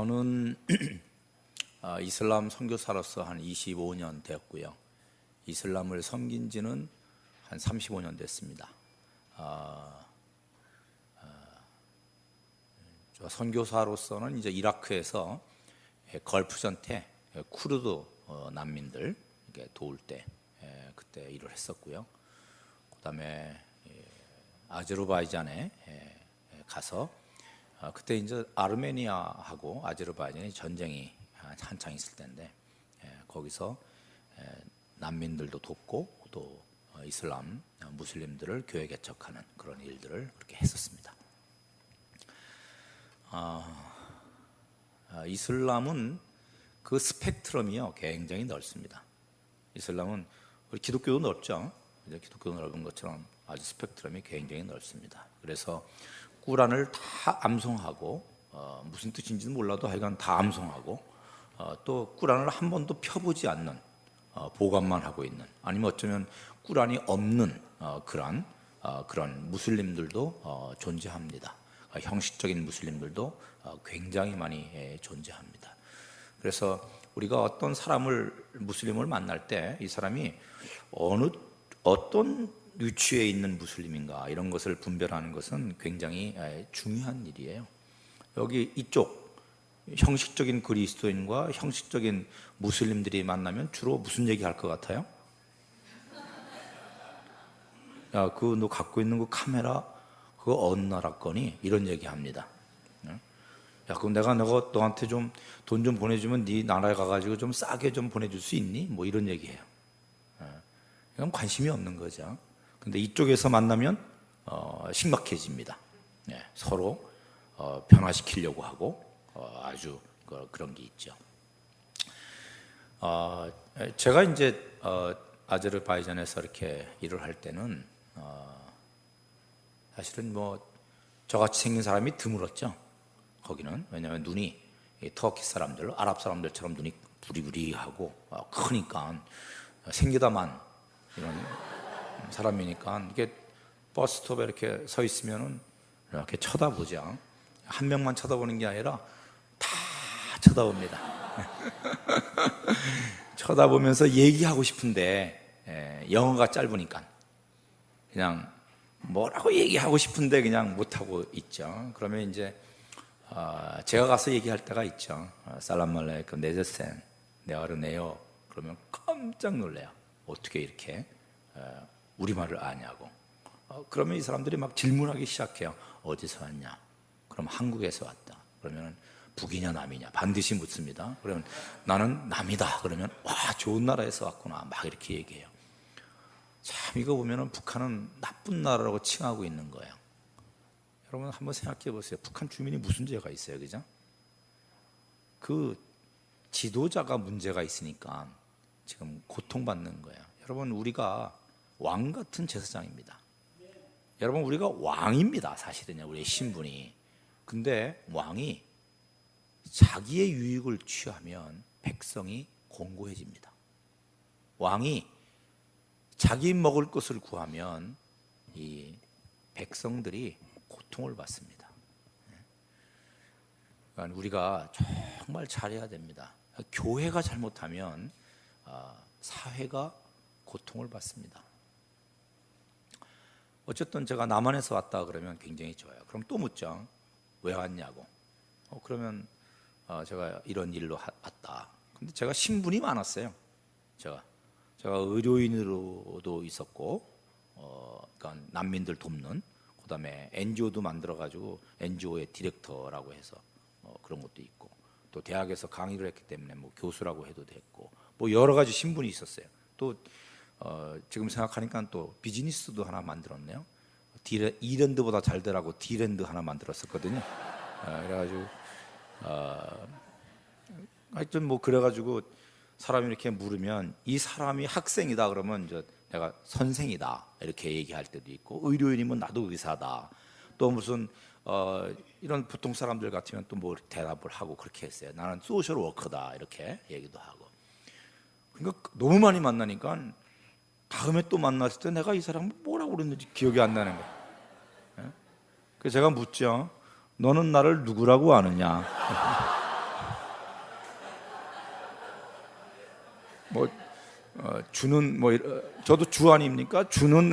저는 이슬람 선교사로서 한 25년 되었고요. 이슬람을 섬긴 지는 한 35년 됐습니다. 저 선교사로서는 이제 이라크에서 걸프전 때 쿠르드 난민들 도울 때 그때 일을 했었고요. 그다음에 아제르바이잔에 가서 그때 이제 아르메니아하고 아제르바이잔이 전쟁이 한창 있을 때인데 거기서 난민들도 돕고 또 이슬람 무슬림들을 교회 개척하는 그런 일들을 그렇게 했었습니다. 이슬람은 그 스펙트럼이요 굉장히 넓습니다. 이슬람은 우리 기독교도 넓죠. 기독교도 넓은 것처럼 아주 스펙트럼이 굉장히 넓습니다. 그래서 꾸란을 다 암송하고 무슨 뜻인지는 몰라도 하여간 다 암송하고 또 꾸란을 한 번도 펴보지 않는 보관만 하고 있는, 아니면 어쩌면 꾸란이 없는 그런 무슬림들도 존재합니다. 형식적인 무슬림들도 굉장히 많이 존재합니다. 그래서 우리가 어떤 무슬림을 만날 때 이 사람이 어떤 위치에 있는 무슬림인가 이런 것을 분별하는 것은 굉장히 중요한 일이에요. 여기 이쪽 형식적인 그리스도인과 형식적인 무슬림들이 만나면 주로 무슨 얘기할 것 같아요? 야, 너 갖고 있는 그 카메라 그거 어느 나라 거니? 이런 얘기합니다. 야, 그럼 내가 너한테 좀 돈 좀 보내주면 네 나라에 가가지고 좀 싸게 좀 보내줄 수 있니? 뭐 이런 얘기해요. 그럼 관심이 없는 거죠. 근데 이쪽에서 만나면 신박해집니다. 서로 변화시키려고 하고 아주 그런 게 있죠. 제가 이제 아제르바이잔에서 이렇게 일을 할 때는 사실은 뭐 저같이 생긴 사람이 드물었죠. 거기는 왜냐하면 눈이 터키 사람들, 아랍 사람들처럼 눈이 부리부리하고 크니까 생기다만 이런 사람이니까 이게 버스톱에 이렇게 서 있으면은 이렇게 쳐다보죠. 한 명만 쳐다보는 게 아니라 다 쳐다봅니다. 쳐다보면서 얘기하고 싶은데 영어가 짧으니까 그냥 뭐라고 얘기하고 싶은데 그냥 못하고 있죠. 그러면 이제 제가 가서 얘기할 때가 있죠. 살람 알레이쿰 네제센 네아르네요. 그러면 깜짝 놀래요. 어떻게 이렇게 우리말을 아냐고. 그러면 이 사람들이 막 질문하기 시작해요. 어디서 왔냐? 그럼 한국에서 왔다. 그러면 북이냐 남이냐 반드시 묻습니다. 그러면 나는 남이다. 그러면 와, 좋은 나라에서 왔구나. 막 이렇게 얘기해요. 참 이거 보면은 북한은 나쁜 나라라고 칭하고 있는 거예요. 여러분 한번 생각해 보세요. 북한 주민이 무슨 죄가 있어요, 그죠? 그 지도자가 문제가 있으니까 지금 고통받는 거예요. 여러분 우리가 왕 같은 제사장입니다. 여러분 우리가 왕입니다. 사실은요, 우리의 신분이. 근데 왕이 자기의 유익을 취하면 백성이 공고해집니다. 왕이 자기 먹을 것을 구하면 이 백성들이 고통을 받습니다. 그러니까 우리가 정말 잘해야 됩니다. 교회가 잘못하면 사회가 고통을 받습니다. 어쨌든 제가 남한에서 왔다 그러면 굉장히 좋아요. 그럼 또 묻죠. 왜 왔냐고. 그러면 제가 이런 일로 왔다. 근데 제가 신분이 많았어요. 제가 의료인으로도 있었고, 그러니까 난민들 돕는, 그다음에 NGO도 만들어가지고 NGO의 디렉터라고 해서 그런 것도 있고, 또 대학에서 강의를 했기 때문에 뭐 교수라고 해도 됐고, 뭐 여러 가지 신분이 있었어요. 또 지금 생각하니까 또 비즈니스도 하나 만들었네요. 이랜드보다 잘 되라고 디랜드 하나 만들었었거든요. 그래가지고 하여튼 뭐 그래가지고 사람이 이렇게 물으면 이 사람이 학생이다 그러면 이제 내가 선생이다 이렇게 얘기할 때도 있고, 의료인이면 나도 의사다. 또 무슨 이런 보통 사람들 같으면 또 뭐 대답을 하고 그렇게 했어요. 나는 소셜 워커다 이렇게 얘기도 하고. 그러니까 너무 많이 만나니까 다음에 또 만났을 때 내가 이 사람 뭐라고 그랬는지 기억이 안 나는 거예요. 그래서 제가 묻죠. 너는 나를 누구라고 아느냐? 뭐 주는 뭐 저도 주 아닙니까? 주는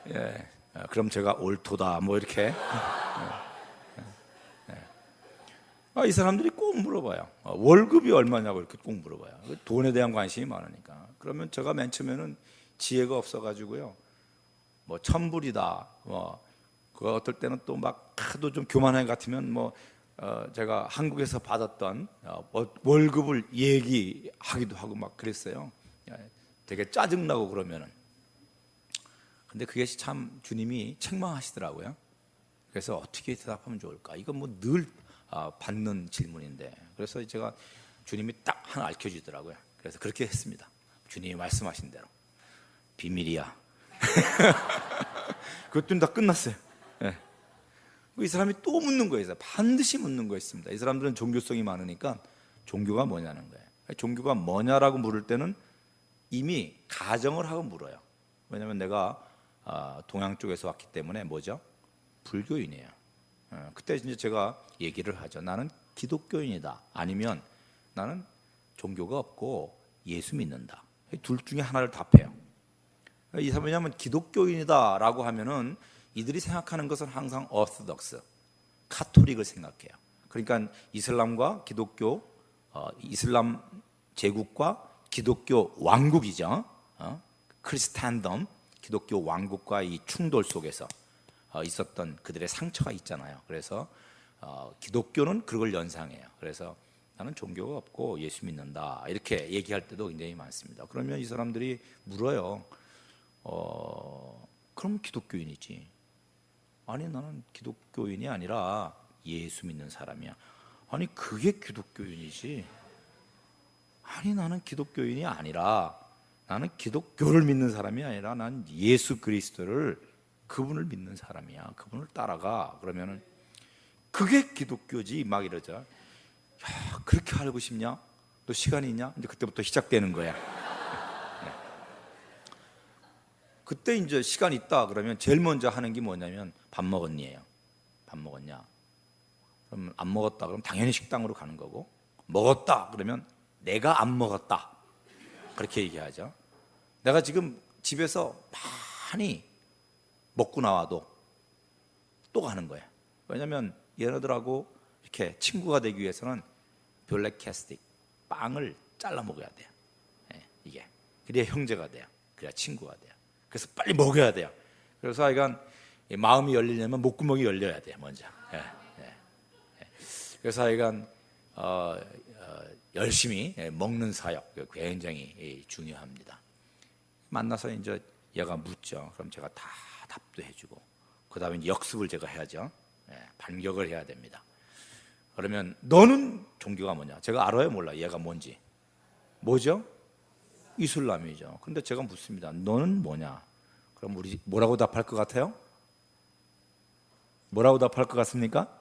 예, 그럼 제가 옳도다 뭐 이렇게. 이 사람들이 꼭 물어봐요. 월급이 얼마냐고 이렇게 꼭 물어봐요. 돈에 대한 관심이 많으니까. 그러면 제가 맨 처음에는 지혜가 없어가지고요. 뭐 1,000불이다. 그 어떨 때는 또 막 하도 좀 교만한 같으면 제가 한국에서 받았던 월급을 얘기하기도 하고 막 그랬어요. 되게 짜증나고 그러면은. 근데 그게 참 주님이 책망하시더라고요. 그래서 어떻게 대답하면 좋을까? 이건 뭐 늘 받는 질문인데. 그래서 제가 주님이 딱 하나 알려주더라고요. 그래서 그렇게 했습니다. 주님이 말씀하신 대로. 비밀이야. 그것도 다 끝났어요. 네. 이 사람이 또 묻는 거예요. 반드시 묻는 거였습니다. 이 사람들은 종교성이 많으니까 종교가 뭐냐는 거예요. 종교가 뭐냐라고 물을 때는 이미 가정을 하고 물어요. 왜냐하면 내가 동양 쪽에서 왔기 때문에 뭐죠? 불교인이에요. 그때 이제 제가 얘기를 하죠. 나는 기독교인이다. 아니면 나는 종교가 없고 예수 믿는다. 둘 중에 하나를 답해요. 이 사람 왜냐하면 기독교인이다라고 하면은 이들이 생각하는 것은 항상 오르토독스, 카톨릭을 생각해요. 그러니까 이슬람과 기독교, 이슬람 제국과 기독교 왕국이죠. 크리스탄덤, 기독교 왕국과 이 충돌 속에서 있었던 그들의 상처가 있잖아요. 그래서 기독교는 그걸 연상해요. 그래서 나는 종교가 없고 예수 믿는다 이렇게 얘기할 때도 굉장히 많습니다. 그러면 이 사람들이 물어요. 그럼 기독교인이지. 아니 나는 기독교인이 아니라 예수 믿는 사람이야. 아니 그게 기독교인이지. 아니 나는 기독교인이 아니라 나는 기독교를 믿는 사람이 아니라 난 예수 그리스도를 그분을 믿는 사람이야. 그분을 따라가. 그러면은 그게 기독교지 막 이러죠. 야, 그렇게 알고 싶냐? 너 시간이 있냐? 이제 그때부터 시작되는 거야. 그때 이제 시간 있다 그러면 제일 먼저 하는 게 뭐냐면 밥 먹었니예요. 밥 먹었냐? 그럼 안 먹었다 그럼 당연히 식당으로 가는 거고, 먹었다 그러면 내가 안 먹었다 그렇게 얘기하죠. 내가 지금 집에서 많이 먹고 나와도 또 가는 거예요. 왜냐하면 얘네들하고 이렇게 친구가 되기 위해서는 블랙 캐스틱 빵을 잘라 먹어야 돼요. 이게 그래야 형제가 돼요. 그래야 친구가 돼요. 그래서 빨리 먹어야 돼요. 그래서 하여간 마음이 열리려면 목구멍이 열려야 돼요. 먼저. 그래서 하여간 열심히 먹는 사역 굉장히 중요합니다. 만나서 이제 얘가 묻죠. 그럼 제가 다 답도 해주고, 그 다음에 역습을 제가 해야죠. 반격을 해야 됩니다. 그러면 너는 종교가 뭐냐? 제가 알아요, 몰라? 얘가 뭔지. 뭐죠? 이슬람이죠. 근데 제가 묻습니다. 너는 뭐냐? 그럼 우리 뭐라고 답할 것 같아요? 뭐라고 답할 것 같습니까?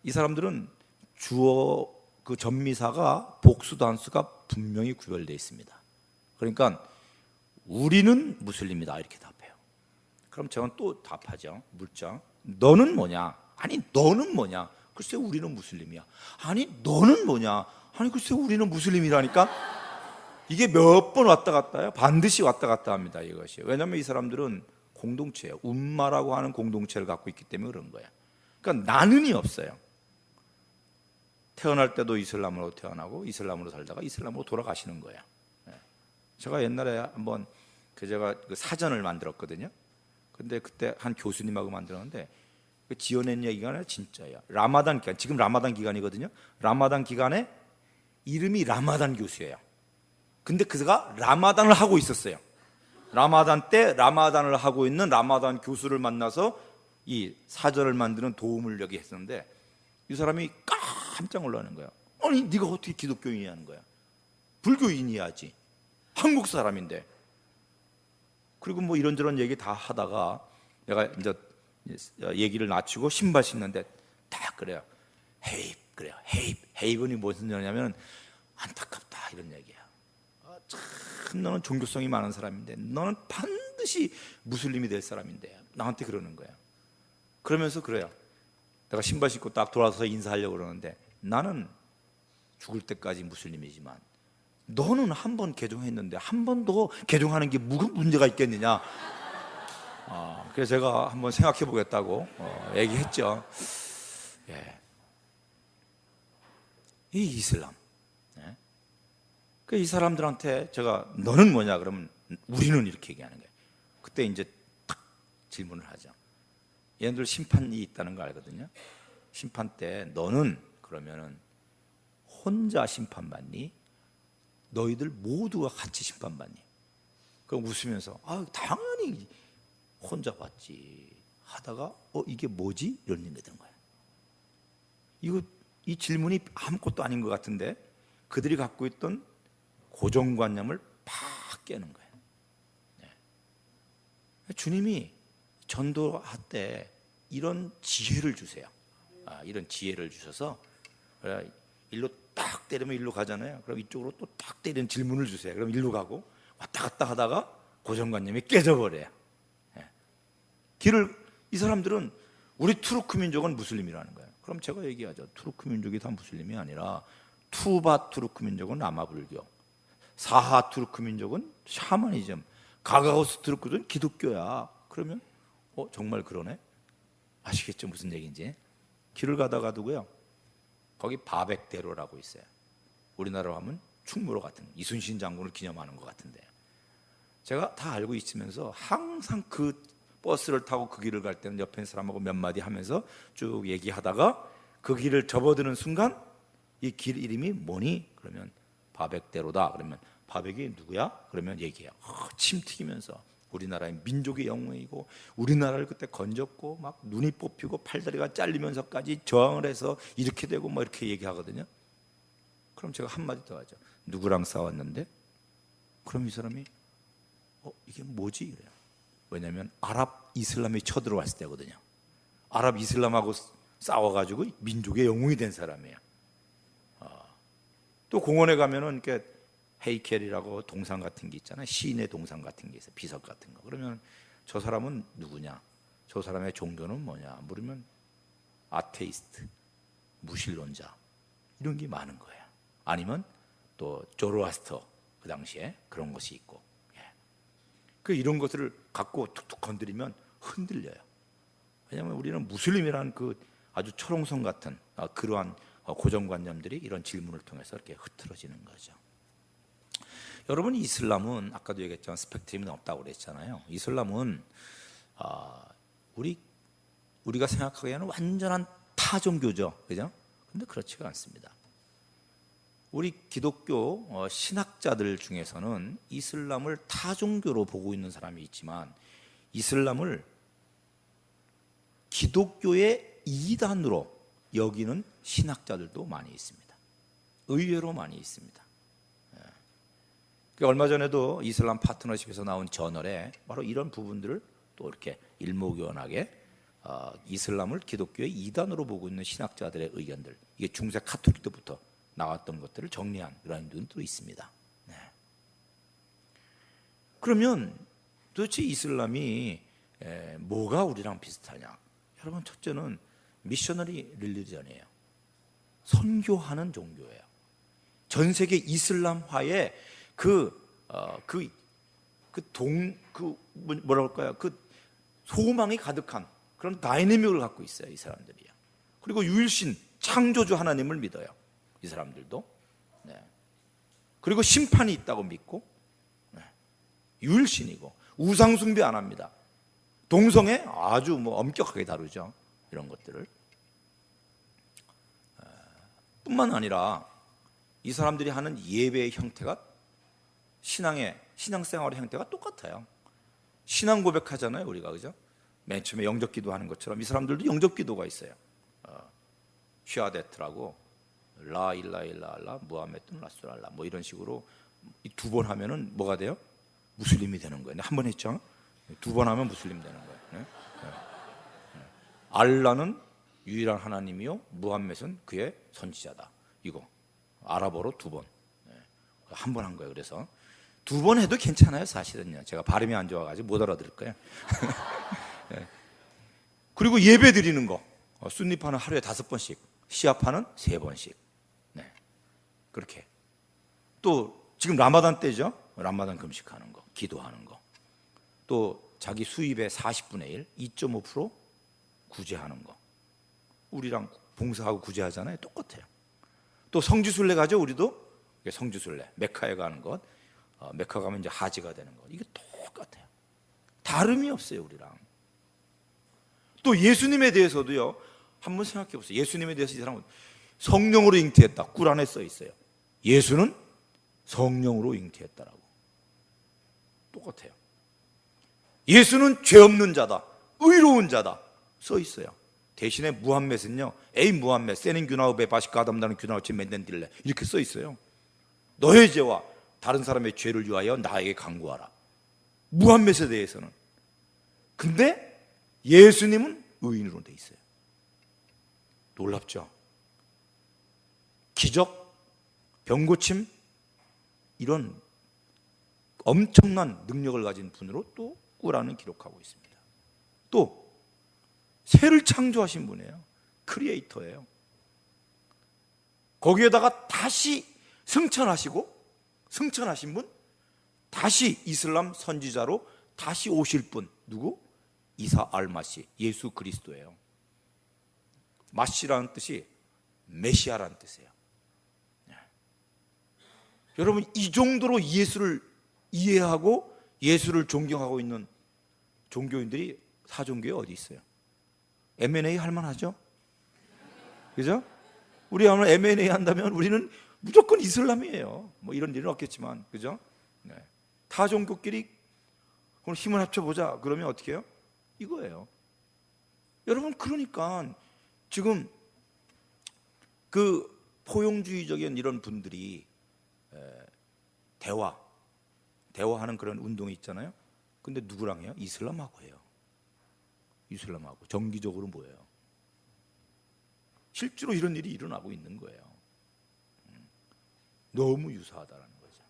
이 사람들은 주어 그 전미사가 복수 단수가 분명히 구별되어 있습니다. 그러니까 우리는 무슬림이다 이렇게 답해요. 그럼 저는 또 답하죠. 묻죠. 너는 뭐냐? 아니 너는 뭐냐? 글쎄 우리는 무슬림이야. 아니 너는 뭐냐? 아니 글쎄 우리는 무슬림이라니까. 이게 몇 번 왔다 갔다 해요. 반드시 왔다 갔다 합니다. 이것이. 왜냐하면 이 사람들은 공동체예요. umma라고 하는 공동체를 갖고 있기 때문에 그런 거예요. 그러니까 나는이 없어요. 태어날 때도 이슬람으로 태어나고 이슬람으로 살다가 이슬람으로 돌아가시는 거예요. 제가 옛날에 한번 제가 그 사전을 만들었거든요. 근데 그때 한 교수님하고 만들었는데 그 지어낸 얘기가 진짜예요. 라마단 기간, 지금 라마단 기간이거든요. 라마단 기간에 이름이 라마단 교수예요. 근데 그가 라마단을 하고 있었어요. 라마단 때 라마단을 하고 있는 라마단 교수를 만나서 이 사전을 만드는 도움을 여기 했었는데 이 사람이 깜짝 놀라는 거야. 아니 네가 어떻게 기독교인이냐는 거야. 불교인이야지. 한국 사람인데. 그리고 뭐 이런저런 얘기 다 하다가 내가 이제 얘기를 낮추고 신발 신는데 딱 그래요. 헤입 그래요. 헤입은 무슨 얘기냐면 안타깝다 이런 얘기야. 참 너는 종교성이 많은 사람인데 너는 반드시 무슬림이 될 사람인데 나한테 그러는 거야. 그러면서 그래요. 내가 신발 신고 딱 돌아서서 인사하려고 그러는데 나는 죽을 때까지 무슬림이지만 너는 한 번 개종했는데 한 번 더 개종하는 게 무슨 문제가 있겠느냐. 그래서 제가 한번 생각해 보겠다고 얘기했죠. 예. 이 이슬람, 예. 이 사람들한테 제가 너는 뭐냐 그러면 우리는 이렇게 얘기하는 거예요. 그때 이제 딱 질문을 하죠. 얘네들 심판이 있다는 거 알거든요. 심판 때 너는 그러면은 혼자 심판받니? 너희들 모두가 같이 심판받니? 그럼 웃으면서 당연히 혼자 받지 하다가 이게 뭐지? 이런 얘기가 되는 거예요. 이 질문이 아무것도 아닌 것 같은데 그들이 갖고 있던 고정관념을 팍 깨는 거예요. 네. 주님이 전도할 때 이런 지혜를 주세요. 이런 지혜를 주셔서 일로 딱 때리면 일로 가잖아요. 그럼 이쪽으로 또 딱 때리는 질문을 주세요. 그럼 일로 가고 왔다 갔다 하다가 고정관념이 깨져버려요. 이 사람들은 우리 투르크 민족은 무슬림이라는 거예요. 그럼 제가 얘기하죠. 투르크 민족이 다 무슬림이 아니라 투바 투르크 민족은 라마불교, 사하 투르크 민족은 샤머니즘, 가가우스 투르크는 기독교야. 그러면 정말 그러네? 아시겠죠? 무슨 얘기인지. 길을 가다가도고요, 거기 바백대로라고 있어요. 우리나라로 하면 충무로 같은 이순신 장군을 기념하는 것 같은데, 제가 다 알고 있으면서 항상 그 버스를 타고 그 길을 갈 때는 옆에 있는 사람하고 몇 마디 하면서 쭉 얘기하다가 그 길을 접어드는 순간 이 길 이름이 뭐니? 그러면 바백대로다. 그러면 바백이 누구야? 그러면 얘기해요. 침 튀기면서 우리나라의 민족의 영웅이고 우리나라를 그때 건졌고 막 눈이 뽑히고 팔다리가 잘리면서까지 저항을 해서 이렇게 되고 뭐 이렇게 얘기하거든요. 그럼 제가 한마디 더 하죠. 누구랑 싸웠는데? 그럼 이 사람이 이게 뭐지? 그래요. 왜냐하면 아랍 이슬람이 쳐들어왔을 때거든요. 아랍 이슬람하고 싸워가지고 민족의 영웅이 된 사람이에요. 또 공원에 가면은 이렇게 헤이켈이라고 동상 같은 게 있잖아요. 시인의 동상 같은 게 있어요. 비석 같은 거. 그러면 저 사람은 누구냐? 저 사람의 종교는 뭐냐? 물으면 아테이스트, 무신론자 이런 게 많은 거예요. 아니면 또 조로아스터, 그 당시에 그런 것이 있고, 이런 것들을 갖고 툭툭 건드리면 흔들려요. 왜냐하면 우리는 무슬림이라는 그 아주 철옹성 같은 그러한 고정관념들이 이런 질문을 통해서 이렇게 흐트러지는 거죠. 여러분, 이슬람은 아까도 얘기했지만 스펙트럼이 없다고 그랬잖아요. 이슬람은 우리가 생각하기에는 완전한 타종교죠, 그죠? 근데 그렇지가 않습니다. 우리 기독교 신학자들 중에서는 이슬람을 타종교로 보고 있는 사람이 있지만 이슬람을 기독교의 이단으로 여기는 신학자들도 많이 있습니다. 의외로 많이 있습니다. 얼마 전에도 이슬람 파트너십에서 나온 저널에 바로 이런 부분들을 또 이렇게 일목요연하게 이슬람을 기독교의 이단으로 보고 있는 신학자들의 의견들, 이게 중세 카톨릭 때부터 나왔던 것들을 정리한 그런 분도 있습니다. 네. 그러면 도대체 이슬람이 뭐가 우리랑 비슷하냐? 여러분, 첫째는 미셔너리 릴리전이에요. 선교하는 종교예요. 전 세계 이슬람화의 소망이 가득한 그런 다이내믹을 갖고 있어요, 이 사람들이요. 그리고 유일신 창조주 하나님을 믿어요, 이 사람들도. 네. 그리고 심판이 있다고 믿고, 네. 유일신이고 우상 숭배 안 합니다. 동성애 아주 엄격하게 다루죠, 이런 것들을. 뿐만 아니라 이 사람들이 하는 예배의 형태가 신앙생활의 형태가 똑같아요. 신앙 고백하잖아요, 우리가, 그죠? 맨 처음에 영접기도 하는 것처럼 이 사람들도 영접기도가 있어요. 슈아데트라고 라 일라 일라 알라 무하메드는 라술알라 뭐 이런 식으로 두 번 하면은 뭐가 돼요? 무슬림이 되는 거예요. 한 번 했죠? 두 번 하면 무슬림 되는 거예요. 네? 알라는 유일한 하나님이요, 무함мет은 그의 선지자다. 이거 아랍어로 두 번, 한 번 한 거예요. 그래서 두 번 해도 괜찮아요, 사실은요. 제가 발음이 안 좋아가지고 못 알아들을 거예요. 네. 그리고 예배 드리는 거, 순리파는 하루에 5번씩 시합하는 3번씩. 네. 그렇게. 또 지금 라마단 때죠. 라마단 금식하는 거, 기도하는 거. 또 자기 수입의 40분의 1, 2.5% 구제하는 거. 우리랑 봉사하고 구제하잖아요. 똑같아요. 또 성지순례 가죠. 우리도 성지순례, 메카에 가는 것. 메카 가면 이제 하지가 되는 것. 이게 똑같아요. 다름이 없어요, 우리랑. 또 예수님에 대해서도요. 한번 생각해 보세요. 예수님에 대해서 이 사람은 성령으로 잉태했다. 꿀 안에 써 있어요. 예수는 성령으로 잉태했다라고. 똑같아요. 예수는 죄 없는 자다, 의로운 자다 써 있어요. 대신에 무함мет은요, 에이 무함멧 세는 규나우베 바시카 아담다는 규나우치 맨덴딜레 이렇게 써 있어요. 너의 죄와 다른 사람의 죄를 위하여 나에게 간구하라. 무함멧에 대해서는. 근데 예수님은 의인으로 돼 있어요. 놀랍죠? 기적, 병고침 이런 엄청난 능력을 가진 분으로 또 꾸라는 기록하고 있습니다. 또 새를 창조하신 분이에요. 크리에이터예요. 거기에다가 다시 승천하신 분, 다시 이슬람 선지자로 다시 오실 분 누구? 이사 알마시, 예수 그리스도예요. 마시라는 뜻이 메시아라는 뜻이에요. 여러분, 이 정도로 예수를 이해하고 예수를 존경하고 있는 종교인들이 사종교에 어디 있어요? M&A 할 만하죠? 그죠? 우리 오늘 M&A 한다면 우리는 무조건 이슬람이에요. 뭐 이런 일은 없겠지만, 그죠? 네. 타 종교끼리 오늘 힘을 합쳐보자 그러면 어떻게 해요? 이거예요. 여러분, 그러니까 지금 그 포용주의적인 이런 분들이 대화하는 그런 운동이 있잖아요. 근데 누구랑 해요? 이슬람하고 해요. 이슬람하고 정기적으로 모여요. 실제로 이런 일이 일어나고 있는 거예요. 너무 유사하다는 거죠.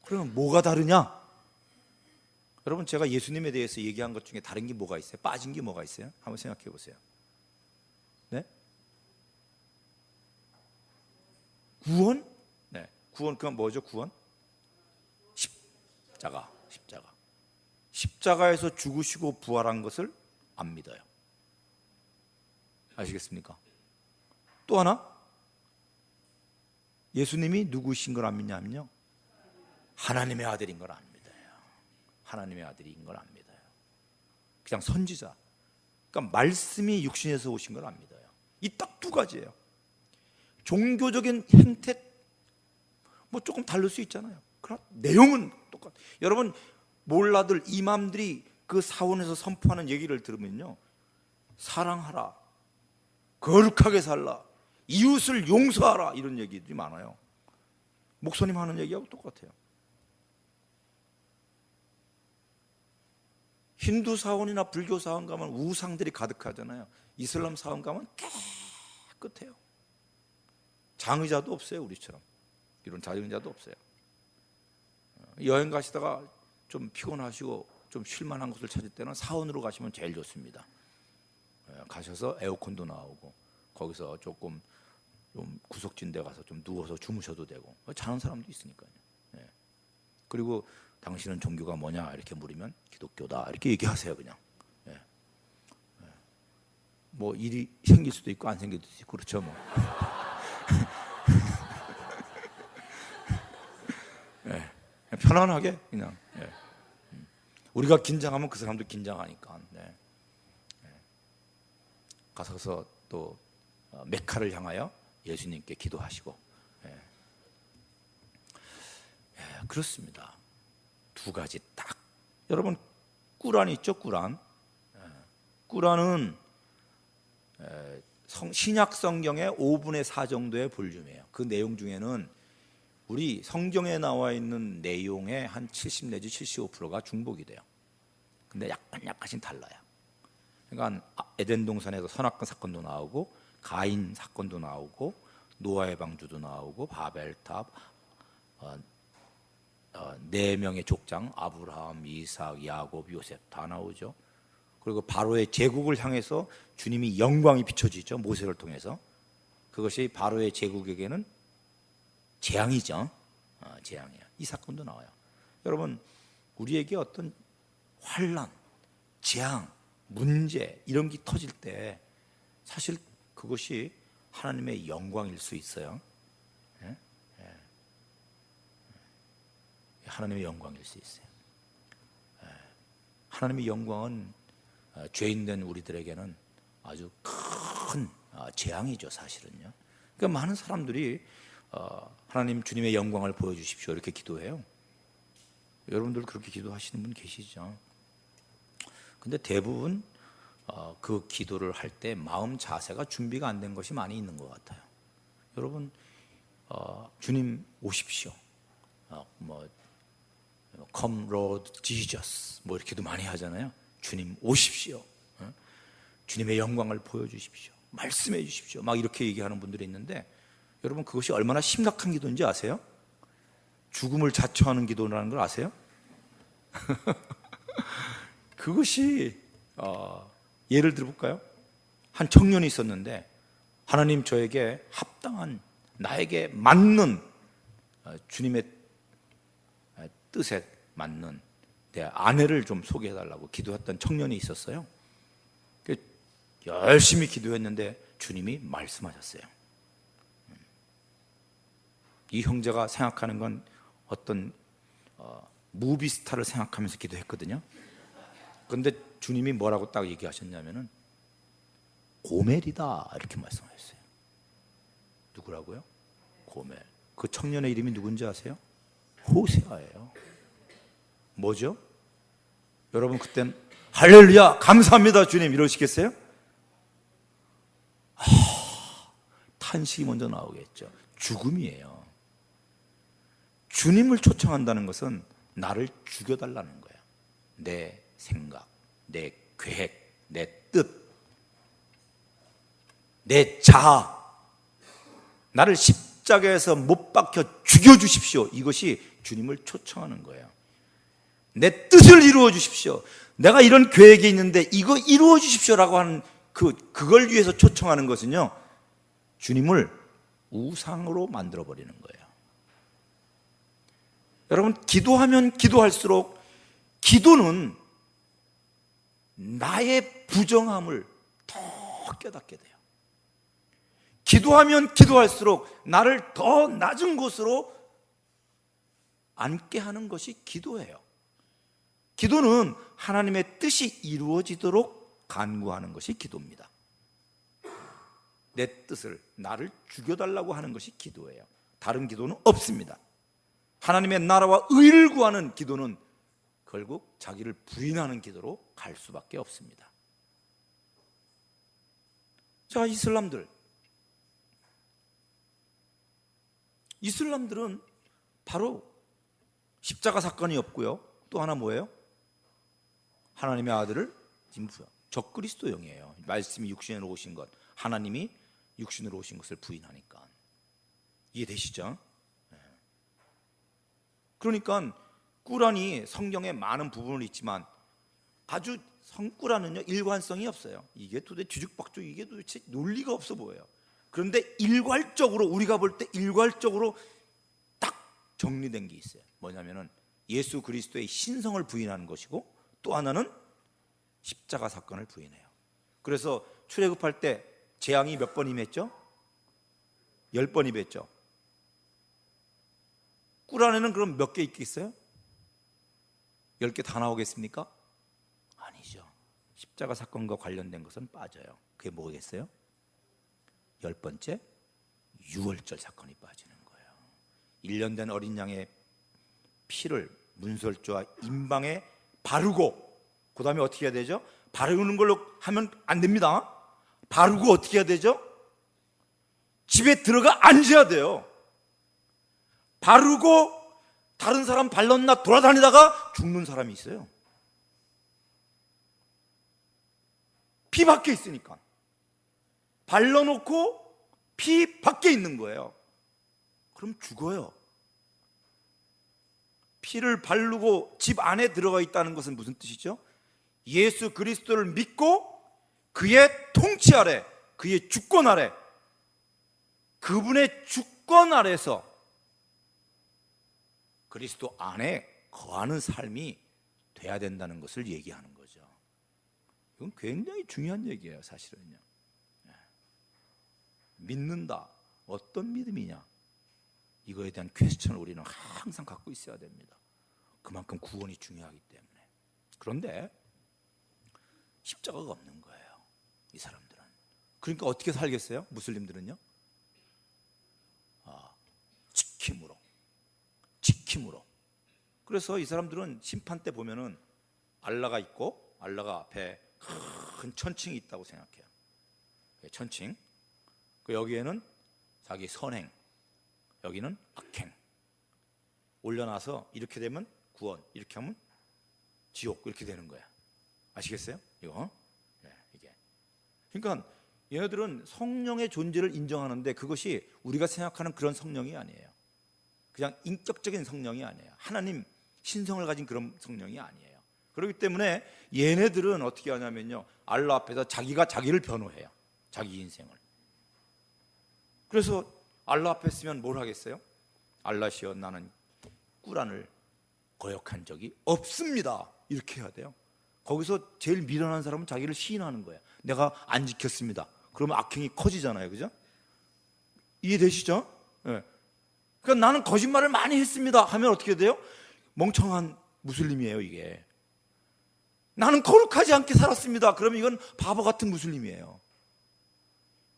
그러면 뭐가 다르냐? 여러분, 제가 예수님에 대해서 얘기한 것 중에 다른 게 뭐가 있어요? 빠진 게 뭐가 있어요? 한번 생각해 보세요. 네? 구원? 네. 구원, 그건 뭐죠? 구원? 십자가에서 죽으시고 부활한 것을 안 믿어요. 아시겠습니까? 또 하나, 예수님이 누구신 걸 안 믿냐면요, 하나님의 아들인 걸 안 믿어요. 하나님의 아들인 걸 안 믿어요. 그냥 선지자, 그러니까 말씀이 육신에서 오신 걸 안 믿어요. 이 딱 두 가지예요. 종교적인 행태 뭐 조금 다를 수 있잖아요. 그러나 내용은 똑같아요. 여러분, 몰라들 이맘들이 그 사원에서 선포하는 얘기를 들으면요, 사랑하라, 거룩하게 살라, 이웃을 용서하라, 이런 얘기들이 많아요. 목사님 하는 얘기하고 똑같아요. 힌두 사원이나 불교 사원 가면 우상들이 가득하잖아요. 이슬람 사원 가면 깨끗해요. 장의자도 없어요. 우리처럼 이런 장의자도 없어요. 여행 가시다가 좀 피곤하시고 좀 쉴만한 곳을 찾을 때는 사원으로 가시면 제일 좋습니다. 가셔서 에어컨도 나오고 거기서 조금 좀 구석진 데 가서 좀 누워서 주무셔도 되고 자는 사람도 있으니까요. 그리고 당신은 종교가 뭐냐 이렇게 물으면 기독교다 이렇게 얘기하세요. 그냥. 뭐 일이 생길 수도 있고 안 생길 수도 있고 그렇죠 뭐. 편안하게 그냥. 우리가 긴장하면 그 사람도 긴장하니까. 가서 또 메카를 향하여 예수님께 기도하시고. 그렇습니다. 두 가지 딱. 여러분, 꾸란 있죠? 꾸란. 꾸란은 신약 성경의 5분의 4 정도의 볼륨이에요. 그 내용 중에는 우리 성경에 나와 있는 내용의 한 70 내지 75%가 중복이 돼요. 근데 약간씩 달라요. 그러니까 에덴 동산에서 선악과 사건도 나오고 가인 사건도 나오고 노아의 방주도 나오고 바벨탑, 4명의 족장 아브라함, 이삭, 야곱, 요셉 다 나오죠. 그리고 바로의 제국을 향해서 주님이 영광이 비춰지죠. 모세를 통해서. 그것이 바로의 제국에게는 재앙이죠. 재앙이야. 이 사건도 나와요. 여러분, 우리에게 어떤 환난, 재앙, 문제 이런 게 터질 때 사실 그것이 하나님의 영광일 수 있어요. 하나님의 영광일 수 있어요. 하나님의 영광은 죄인된 우리들에게는 아주 큰 재앙이죠, 사실은요. 그러니까 많은 사람들이 하나님 주님의 영광을 보여주십시오 이렇게 기도해요. 여러분들 그렇게 기도하시는 분 계시죠? 근데 대부분 그 기도를 할 때 마음 자세가 준비가 안 된 것이 많이 있는 것 같아요. 여러분, 주님 오십시오. Come Lord Jesus 뭐 이렇게도 많이 하잖아요. 주님 오십시오. 주님의 영광을 보여주십시오. 말씀해 주십시오. 막 이렇게 얘기하는 분들이 있는데 여러분 그것이 얼마나 심각한 기도인지 아세요? 죽음을 자처하는 기도라는 걸 아세요? 그것이 예를 들어볼까요? 한 청년이 있었는데 하나님 저에게 합당한 나에게 맞는 주님의 뜻에 맞는 내 아내를 좀 소개해달라고 기도했던 청년이 있었어요. 열심히 기도했는데 주님이 말씀하셨어요. 이 형제가 생각하는 건 어떤 무비스타를 생각하면서 기도했거든요. 그런데 주님이 뭐라고 딱 얘기하셨냐면은 고멜이다 이렇게 말씀하셨어요. 누구라고요? 고멜. 그 청년의 이름이 누군지 아세요? 호세아예요. 뭐죠? 여러분 그땐 할렐루야 감사합니다 주님 이러시겠어요? 탄식이 먼저 나오겠죠. 죽음이에요. 주님을 초청한다는 것은 나를 죽여달라는 거예요. 내 생각, 내 계획, 내 뜻, 내 자아, 나를 십자가에서 못 박혀 죽여주십시오. 이것이 주님을 초청하는 거예요. 내 뜻을 이루어 주십시오. 내가 이런 계획이 있는데 이거 이루어 주십시오라고 하는 그걸 위해서 초청하는 것은요, 주님을 우상으로 만들어 버리는 거예요. 여러분, 기도하면 기도할수록 기도는 나의 부정함을 더 깨닫게 돼요. 기도하면 기도할수록 나를 더 낮은 곳으로 앉게 하는 것이 기도예요. 기도는 하나님의 뜻이 이루어지도록 간구하는 것이 기도입니다. 내 뜻을, 나를 죽여달라고 하는 것이 기도예요. 다른 기도는 없습니다. 하나님의 나라와 의를 구하는 기도는 결국 자기를 부인하는 기도로 갈 수밖에 없습니다. 자, 이슬람들은 바로 십자가 사건이 없고요. 또 하나 뭐예요? 하나님의 아들을 적그리스도형이에요. 말씀이 육신으로 오신 것, 하나님이 육신으로 오신 것을 부인하니까. 이해되시죠? 그러니까 꾸란이 성경에 많은 부분은 있지만 아주 꾸란은요 일관성이 없어요. 이게 도대체 뒤죽박죽, 이게 도대체 논리가 없어 보여요. 그런데 일괄적으로, 우리가 볼 때 일괄적으로 딱 정리된 게 있어요. 뭐냐면은 예수 그리스도의 신성을 부인하는 것이고, 또 하나는 십자가 사건을 부인해요. 그래서 출애굽할 때 재앙이 몇 번 임했죠? 10번 임했죠. 꾸란에는 그럼 몇 개 있겠어요? 10개 다 나오겠습니까? 아니죠. 십자가 사건과 관련된 것은 빠져요. 그게 뭐겠어요? 10번째 유월절 사건이 빠지는 거예요. 1년 된 어린 양의 피를 문설주와 임방에 바르고, 그 다음에 어떻게 해야 되죠? 바르는 걸로 하면 안 됩니다. 바르고 어떻게 해야 되죠? 집에 들어가 앉아야 돼요. 바르고 다른 사람 발랐나 돌아다니다가 죽는 사람이 있어요. 피 밖에 있으니까. 발라놓고 피 밖에 있는 거예요. 그럼 죽어요. 피를 바르고 집 안에 들어가 있다는 것은 무슨 뜻이죠? 예수 그리스도를 믿고 그의 통치 아래, 그의 주권 아래, 그분의 주권 아래서 그리스도 안에 거하는 삶이 돼야 된다는 것을 얘기하는 거죠. 이건 굉장히 중요한 얘기예요, 사실은요. 믿는다. 어떤 믿음이냐? 이거에 대한 퀘스천을 우리는 항상 갖고 있어야 됩니다. 그만큼 구원이 중요하기 때문에. 그런데 십자가가 없는 거예요, 이 사람들은. 그러니까 어떻게 살겠어요? 무슬림들은요? 지킴으로. 그래서 이 사람들은 심판 때 보면은 알라가 있고 알라가 앞에 큰 천칭이 있다고 생각해요. 천칭. 여기에는 자기 선행, 여기는 악행. 올려놔서 이렇게 되면 구원, 이렇게 하면 지옥, 이렇게 되는 거야. 아시겠어요? 이거? 이게. 그러니까 얘네들은 성령의 존재를 인정하는데 그것이 우리가 생각하는 그런 성령이 아니에요. 그냥 인격적인 성령이 아니에요. 하나님 신성을 가진 그런 성령이 아니에요. 그렇기 때문에 얘네들은 어떻게 하냐면요, 알라 앞에서 자기가 자기를 변호해요. 자기 인생을. 그래서 알라 앞에 쓰면 뭘 하겠어요? 알라시여, 나는 꾸란을 거역한 적이 없습니다, 이렇게 해야 돼요. 거기서 제일 미련한 사람은 자기를 시인하는 거예요. 내가 안 지켰습니다. 그러면 악행이 커지잖아요, 그죠? 이해되시죠? 네. 그러니까 나는 거짓말을 많이 했습니다 하면 어떻게 돼요? 멍청한 무슬림이에요, 이게. 나는 거룩하지 않게 살았습니다. 그러면 이건 바보 같은 무슬림이에요.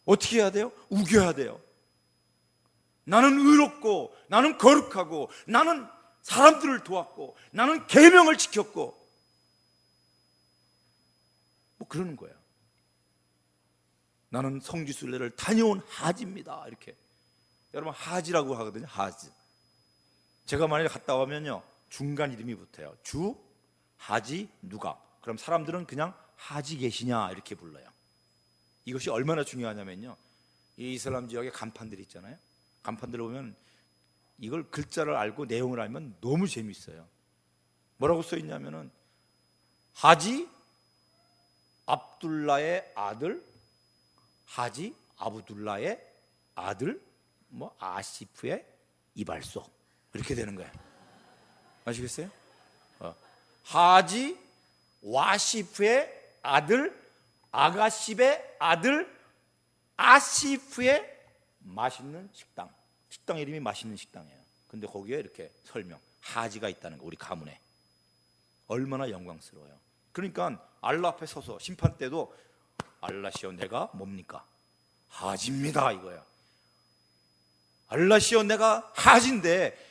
어떻게 해야 돼요? 우겨야 돼요. 나는 의롭고, 나는 거룩하고, 나는 사람들을 도왔고, 나는 계명을 지켰고, 뭐 그러는 거예요. 나는 성지순례를 다녀온 하지입니다, 이렇게. 여러분, 하지라고 하거든요. 하지. 제가 만약에 갔다 오면요, 중간 이름이 붙어요. 주, 하지, 누가. 그럼 사람들은 그냥 하지 계시냐 이렇게 불러요. 이것이 얼마나 중요하냐면요, 이 이슬람 지역에 간판들이 있잖아요. 간판들을 보면 이걸 글자를 알고 내용을 알면 너무 재밌어요. 뭐라고 써 있냐면은 하지 압둘라의 아들, 하지 아브둘라의 아들, 뭐 아시프의 이발소, 이렇게 되는 거예요. 아시겠어요? 하지 와시프의 아들, 아가십의 아들, 아시프의 맛있는 식당. 식당 이름이 맛있는 식당이에요. 근데 거기에 이렇게 설명, 하지가 있다는 거, 우리 가문에. 얼마나 영광스러워요. 그러니까 알라 앞에 서서 심판 때도 알라시여, 내가 뭡니까? 하지입니다, 이거야. 알라시여, 내가 하지인데